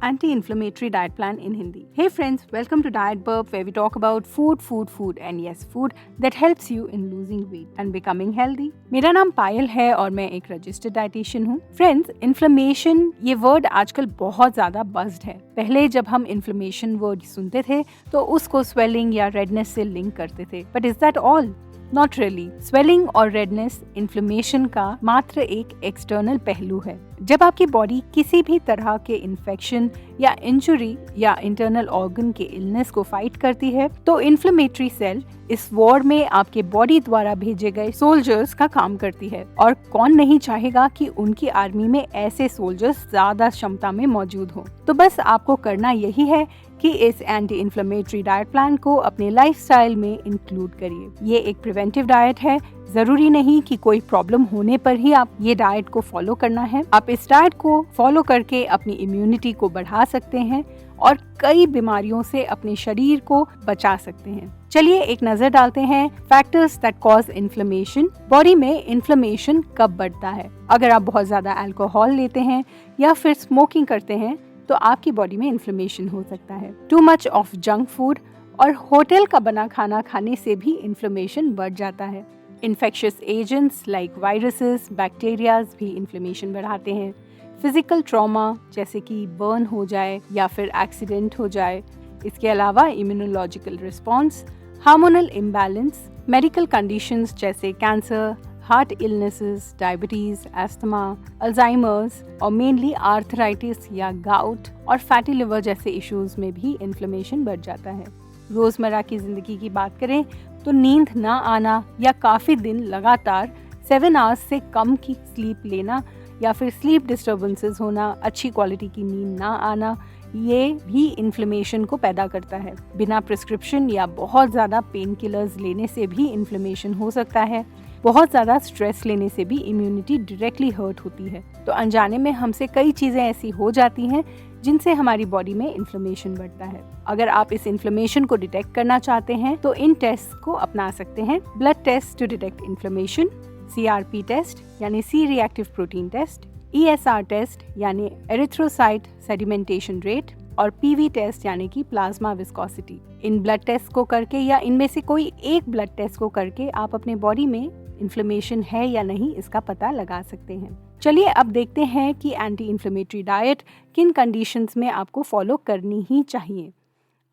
anti-inflammatory diet plan in Hindi. Hey friends, welcome to dietburrp where we talk about food and yes, food that helps you in losing weight and becoming healthy. मेरा नाम पायल है और मैं एक registered dietitian हूँ. Friends, inflammation ये word आजकल बहुत ज्यादा बज्ड है. पहले जब हम इन्फ्लेमेशन वर्ड सुनते थे तो उसको स्वेलिंग या रेडनेस से लिंक करते थे. But is that all? Not really. Swelling और रेडनेस इन्फ्लेमेशन का मात्र एक एक्सटर्नल पहलू है. जब आपकी बॉडी किसी भी तरह के इन्फेक्शन या इंजुरी या इंटरनल ऑर्गन के इलनेस को फाइट करती है तो इन्फ्लेमेटरी सेल इस वॉर में आपके बॉडी द्वारा भेजे गए सोल्जर्स का काम करती है. और कौन नहीं चाहेगा कि उनकी आर्मी में ऐसे सोल्जर्स ज्यादा क्षमता में मौजूद हो. तो बस आपको करना यही है कि इस एंटी इन्फ्लेमेटरी डाइट प्लान को अपने लाइफस्टाइल में इंक्लूड करिए. ये एक प्रिवेंटिव डाइट है. जरूरी नहीं कि कोई प्रॉब्लम होने पर ही आप ये डाइट को फॉलो करना है. आप इस डाइट को फॉलो करके अपनी इम्यूनिटी को बढ़ा सकते हैं और कई बीमारियों से अपने शरीर को बचा सकते हैं. चलिए एक नजर डालते हैं factors that cause inflammation. Body में इन्फ्लेमेशन कब बढ़ता है? अगर आप बहुत ज्यादा अल्कोहल लेते हैं या फिर स्मोकिंग करते हैं तो आपकी बॉडी में इन्फ्लेमेशन हो सकता है. Too much of junk food और होटल का बना खाना खाने से भी इन्फ्लेमेशन बढ़ जाता है. Infectious agents like viruses, bacterias भी इन्फ्लेमेशन बढ़ाते हैं. फिजिकल ट्रॉमा जैसे कि बर्न हो जाए या फिर एक्सीडेंट हो जाए. इसके अलावा immunological response, hormonal imbalance, medical conditions जैसे cancer, heart illnesses, diabetes, asthma, Alzheimer's और मेनली आर्थराइटिस या गाउट और फैटी लिवर जैसे इश्यूज में भी इन्फ्लेमेशन बढ़ जाता है. रोजमर्रा की जिंदगी की बात करें तो नींद ना आना या काफी दिन लगातार 7 आवर्स से कम की स्लीप लेना या फिर स्लीप डिस्टर्बेंसेस होना, अच्छी क्वालिटी की नींद ना आना, ये भी इन्फ्लेमेशन को पैदा करता है. बिना प्रिस्क्रिप्शन या बहुत ज़्यादा पेन किलर्स लेने से भी इन्फ्लेमेशन हो सकता है. बहुत ज़्यादा स्ट्रेस लेने से भी इम्यूनिटी डायरेक्टली हर्ट होती है. तो अनजाने में हमसे कई चीज़ें ऐसी हो जाती हैं जिनसे हमारी बॉडी में इन्फ्लेमेशन बढ़ता है. अगर आप इस इन्फ्लेमेशन को डिटेक्ट करना चाहते हैं तो इन टेस्ट को अपना सकते हैं. Blood test to detect inflammation, CRP test यानी C reactive protein test, ESR test यानी एरिथ्रोसाइट सेडिमेंटेशन रेट और PV टेस्ट यानी कि प्लाज्मा विस्कोसिटी. इन ब्लड टेस्ट को करके या इनमें से कोई एक ब्लड टेस्ट को करके आप अपने बॉडी में इन्फ्लेमेशन है या नहीं इसका पता लगा सकते हैं. चलिए अब देखते हैं कि एंटी इन्फ्लेमेटरी डाइट किन कंडीशंस में आपको फॉलो करनी ही चाहिए.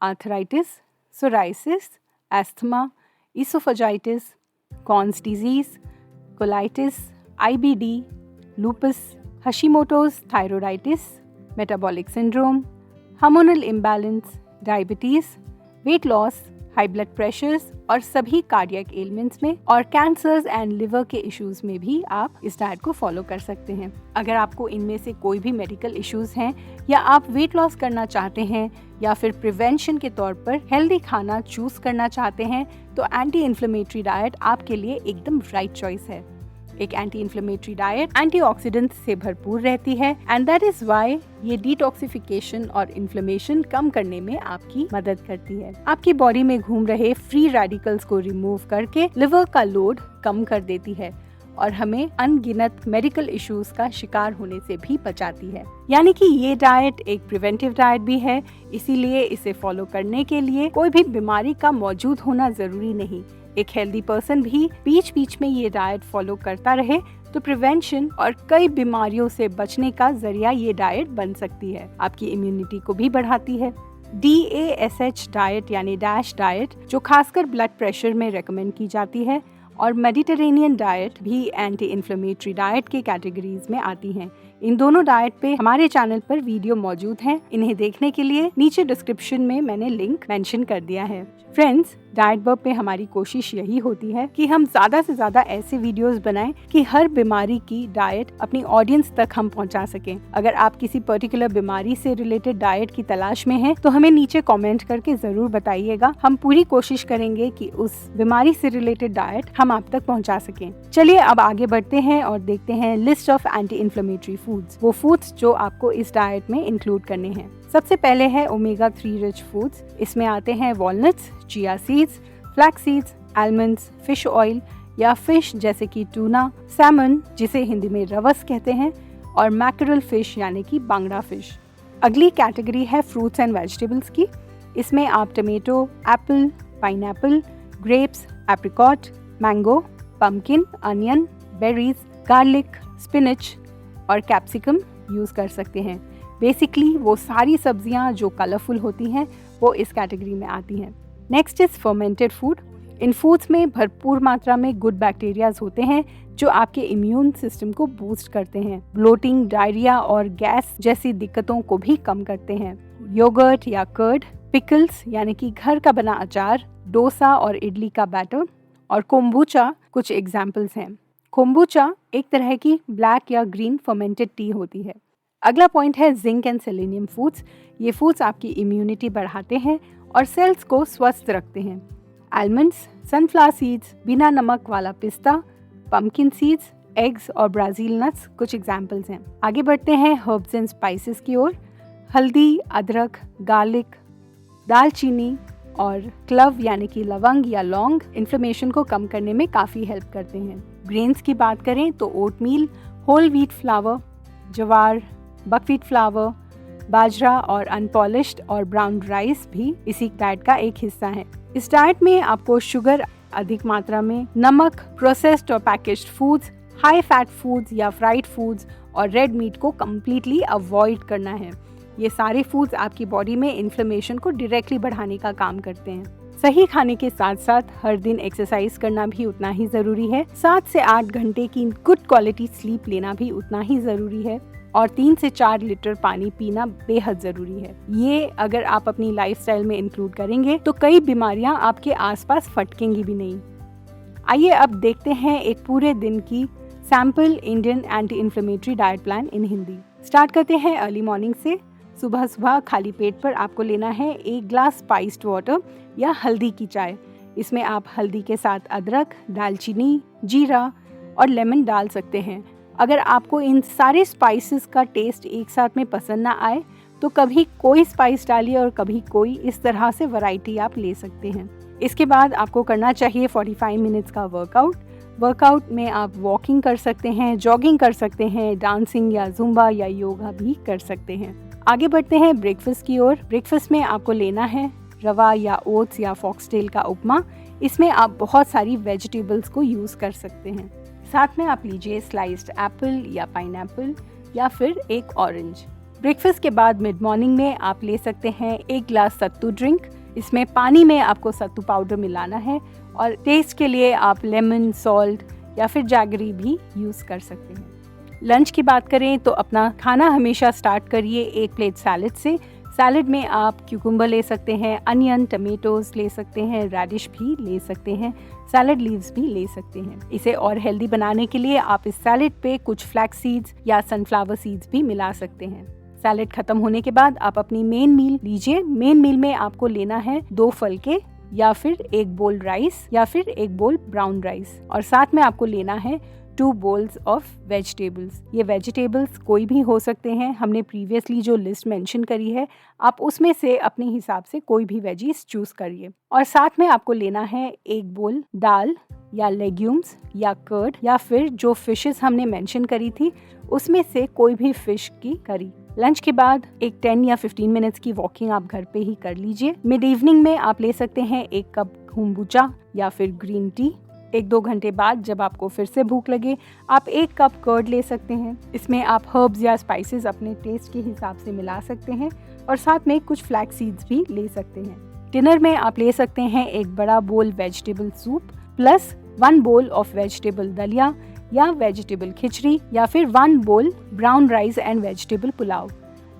Arthritis, psoriasis, asthma, oesophagitis, Crohn's disease, colitis, IBD, lupus, Hashimoto's thyroiditis, metabolic syndrome, hormonal imbalance, diabetes, weight loss, high blood pressures और सभी कार्डियक एलिमेंट्स में और कैंसर्स एंड लिवर के इश्यूज में भी आप इस डाइट को फॉलो कर सकते हैं. अगर आपको इनमें से कोई भी मेडिकल इश्यूज हैं या आप वेट लॉस करना चाहते हैं या फिर प्रिवेंशन के तौर पर हेल्दी खाना चूज करना चाहते हैं तो एंटी इन्फ्लेमेटरी डाइट आपके लिए एकदम राइट चॉइस है. एक एंटी इन्फ्लेमेटरी डाइट एंटीऑक्सीडेंट्स से भरपूर रहती है एंड दैट इज व्हाई ये डिटॉक्सिफिकेशन और इन्फ्लेमेशन कम करने में आपकी मदद करती है. आपकी बॉडी में घूम रहे फ्री रेडिकल्स को रिमूव करके लिवर का लोड कम कर देती है और हमें अनगिनत मेडिकल इश्यूज का शिकार होने से भी बचाती है. यानी कि ये डाइट एक प्रिवेंटिव डाइट भी है, इसीलिए इसे फॉलो करने के लिए कोई भी बीमारी का मौजूद होना जरूरी नहीं. एक हेल्दी पर्सन भी बीच बीच में ये डाइट फॉलो करता रहे तो प्रिवेंशन और कई बीमारियों से बचने का जरिया ये डाइट बन सकती है. आपकी इम्यूनिटी को भी बढ़ाती है. DASH डाइट यानी डैश डाइट जो खासकर ब्लड प्रेशर में रेकमेंड की जाती है और मेडिटेरेनियन डाइट भी एंटी इन्फ्लेमेटरी डाइट के कैटेगरीज में आती हैं. इन दोनों डाइट पे हमारे चैनल पर वीडियो मौजूद हैं. इन्हें देखने के लिए नीचे डिस्क्रिप्शन में मैंने लिंक मेंशन कर दिया है. फ्रेंड्स, डाइटबर्प पे हमारी कोशिश यही होती है कि हम ज्यादा से ज्यादा ऐसे वीडियोस बनाएं कि हर बीमारी की डाइट अपनी ऑडियंस तक हम पहुंचा सकें. अगर आप किसी पर्टिकुलर बीमारी से रिलेटेड डाइट की तलाश में हैं तो हमें नीचे कमेंट करके जरूर बताइएगा. हम पूरी कोशिश करेंगे कि उस बीमारी से रिलेटेड डाइट हम आप तक पहुंचा सकें. चलिए अब आगे बढ़ते हैं और देखते हैं list of anti inflammatory foods, वो फूड्स जो आपको इस डाइट में इंक्लूड करने हैं. सबसे पहले है ओमेगा 3 रिच फूड्स. इसमें आते हैं walnuts, chia seeds, flax seeds, almonds, fish oil या फिश जैसे कि टूना, सैमन जिसे हिंदी में रवस कहते हैं और मैकरल फिश यानी कि बांगड़ा फिश. अगली कैटेगरी है फ्रूट्स एंड वेजिटेबल्स की। इसमें आप tomato, Apple, pineapple, grapes, apricot, mango, pumpkin, onion, berries, garlic, spinach और कैप्सिकम यूज़ कर सकते हैं। बेसिकली वो सारी सब्जियां जो कलरफुल होती हैं वो इस कैटेगरी में आती हैं। Next is fermented food. In foods में भरपूर मात्रा में गुड बैक्टीरियाज होते हैं जो आपके इम्यून सिस्टम को बूस्ट करते हैं, ब्लोटिंग, डायरिया और गैस जैसी दिक्कतों को भी कम करते हैं। योगर्ट या कर्ड, पिकल्स यानी कि घर का बना अचार, डोसा और इडली का बैटर और कोम्बुचा कुछ एग्जाम्पल्स हैं। कोम्बुचा एक तरह की ब्लैक या ग्रीन फर्मेंटेड टी होती है। अगला पॉइंट है जिंक एंड सेलेनियम फूड्स। ये फूड्स आपकी इम्यूनिटी बढ़ाते हैं और सेल्स को स्वस्थ रखते हैं। आलमंड्स, सनफ्लावर सीड्स, बिना नमक वाला पिस्ता, पम्पकिन सीड्स, एग्स और ब्राज़ील नट्स कुछ एग्जाम्पल्स हैं। आगे बढ़ते हैं हर्ब्स एंड स्पाइसेस की ओर। हल्दी, अदरक, गार्लिक, दालचीनी और क्लव यानी कि लवंग या लौंग इन्फ्लेमेशन को कम करने में काफ़ी हेल्प करते हैं। ग्रेन्स की बात करें तो ओटमील, होल व्हीट फ्लावर, ज्वार, बकव्हीट फ्लावर, बाजरा और अनपॉलिश्ड और ब्राउन राइस भी इसी डाइट का एक हिस्सा है। इस डाइट में आपको शुगर, अधिक मात्रा में नमक, प्रोसेस्ड और packaged foods, high fat foods या फ्राइड फूड्स और रेड मीट को कम्प्लीटली अवॉइड करना है। ये सारे फूड्स आपकी बॉडी में इन्फ्लेमेशन को डायरेक्टली बढ़ाने का काम करते हैं। सही खाने के साथ साथ हर दिन एक्सरसाइज करना भी उतना ही ज़रूरी है। 7 से 8 घंटे की गुड क्वालिटी स्लीप लेना भी उतना ही ज़रूरी है और 3 से 4 लीटर पानी पीना बेहद ज़रूरी है। ये अगर आप अपनी लाइफस्टाइल में इंक्लूड करेंगे तो कई बीमारियां आपके आसपास फटकेंगी भी नहीं। आइए अब देखते हैं एक पूरे दिन की sample Indian anti inflammatory diet plan in Hindi. Start करते हैं अर्ली मॉर्निंग से। सुबह सुबह खाली पेट पर आपको लेना है 1 ग्लास स्पाइस्ड वाटर या हल्दी की चाय। इसमें आप हल्दी के साथ अदरक, दालचीनी, जीरा और लेमन डाल सकते हैं। अगर आपको इन सारे स्पाइसेस का टेस्ट एक साथ में पसंद ना आए तो कभी कोई स्पाइस डालिए और कभी कोई, इस तरह से वैरायटी आप ले सकते हैं। इसके बाद आपको करना चाहिए 45 मिनट्स का वर्कआउट में आप वॉकिंग कर सकते हैं, जॉगिंग कर सकते हैं, डांसिंग या जुम्बा या योगा भी कर सकते हैं। आगे बढ़ते हैं ब्रेकफास्ट की ओर। ब्रेकफास्ट में आपको लेना है रवा या ओट्स या फॉक्सटेल का उपमा। इसमें आप बहुत सारी वेजिटेबल्स को यूज़ कर सकते हैं। साथ में आप लीजिए स्लाइस्ड एप्पल या पाइनएप्पल या फिर एक ऑरेंज। ब्रेकफास्ट के बाद मिड मॉर्निंग में आप ले सकते हैं 1 ग्लास सत्तू ड्रिंक। इसमें पानी में आपको सत्तू पाउडर मिलाना है और टेस्ट के लिए आप लेमन, सॉल्ट या फिर जैगरी भी यूज़ कर सकते हैं। लंच की बात करें तो अपना खाना हमेशा स्टार्ट करिए 1 प्लेट सैलड से। सैलड में आप क्यूकम्बर ले सकते हैं, अनियन, टमेटोज ले सकते हैं, रेडिश भी ले सकते हैं, सैलड लीव्स भी ले सकते हैं। इसे और हेल्दी बनाने के लिए आप इस सैलड पे कुछ फ्लैक्स सीड्स या सनफ्लावर सीड्स भी मिला सकते हैं। सैलड खत्म होने के बाद आप अपनी मेन मील लीजिए। मेन मील में आपको लेना है 2 फल के या फिर 1 बोल राइस या फिर 1 बोल ब्राउन राइस और साथ में आपको लेना है 2 बोल्स ऑफ वेजिटेबल्स। ये वेजिटेबल्स कोई भी हो सकते हैं। हमने प्रीवियसली जो लिस्ट मेंशन करी है आप उसमें से अपने हिसाब से कोई भी वेजीज चूज करिए। और साथ में आपको लेना है 1 बोल दाल या लेग्यूम्स या कर्ड या फिर जो फिशेस हमने मेंशन करी थी उसमें से कोई भी फिश की करी। लंच के बाद एक 10 या 15 मिनट्स की वॉकिंग आप घर पे ही कर लीजिए। मिड इवनिंग में आप ले सकते हैं 1 कप कोम्बुचा या फिर ग्रीन टी। 1-2 घंटे बाद जब आपको फिर से भूख लगे आप 1 कप कर्ड ले सकते हैं। इसमें आप हर्ब्स या स्पाइसेस अपने टेस्ट के हिसाब से मिला सकते हैं और साथ में कुछ फ्लैक्स सीड्स भी ले सकते हैं। डिनर में आप ले सकते हैं 1 बड़ा बोल vegetable soup plus 1 bowl of vegetable दलिया या वेजिटेबल खिचड़ी या फिर 1 बोल brown rice and vegetable pulao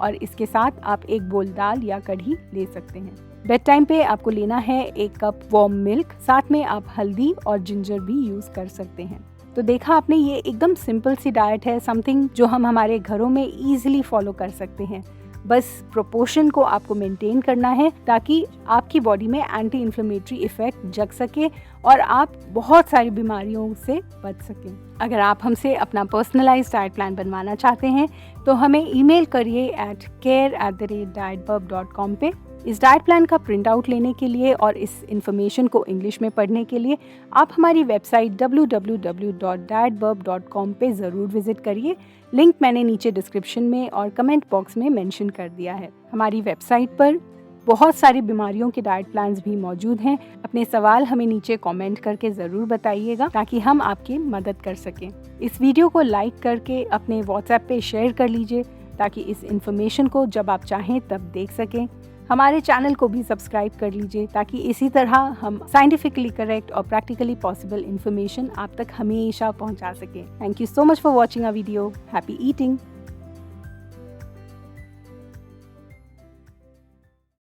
और इसके साथ आप 1 बोल दाल या कढ़ी ले सकते हैं। बेड टाइम पे आपको लेना है 1 कप वार्म मिल्क। साथ में आप हल्दी और जिंजर भी यूज कर सकते हैं। तो देखा आपने, ये एकदम सिंपल सी डाइट है, समथिंग जो हम हमारे घरों में इजीली फॉलो कर सकते हैं। बस प्रोपोर्शन को आपको मेंटेन करना है ताकि आपकी बॉडी में एंटी इन्फ्लेमेटरी इफेक्ट जग सके और आप बहुत सारी बीमारियों से बच सकें। अगर आप हमसे अपना पर्सनलाइज्ड डाइट प्लान बनवाना चाहते हैं तो हमें ईमेल करिए at care@dietburrp.com पे। इस डाइट प्लान का प्रिंट आउट लेने के लिए और इस इन्फॉर्मेशन को इंग्लिश में पढ़ने के लिए आप हमारी वेबसाइट www.dietburrp.com पे ज़रूर विजिट करिए। लिंक मैंने नीचे डिस्क्रिप्शन में और कमेंट बॉक्स में मेंशन कर दिया है। हमारी वेबसाइट पर बहुत सारी बीमारियों के डाइट प्लान्स भी मौजूद हैं। अपने सवाल हमें नीचे कमेंट करके ज़रूर बताइएगा ताकि हम आपकी मदद कर सकें। इस वीडियो को लाइक करके अपने व्हाट्सएप पे शेयर कर लीजिए ताकि इस इन्फॉर्मेशन को जब आप चाहें तब देख सकें। हमारे चैनल को भी सब्सक्राइब कर लीजिए ताकि इसी तरह हम साइंटिफिकली करेक्ट और प्रैक्टिकली पॉसिबल इन्फॉर्मेशन आप तक हमेशा पहुंचा सकें। Thank you so much for watching our video. Happy eating.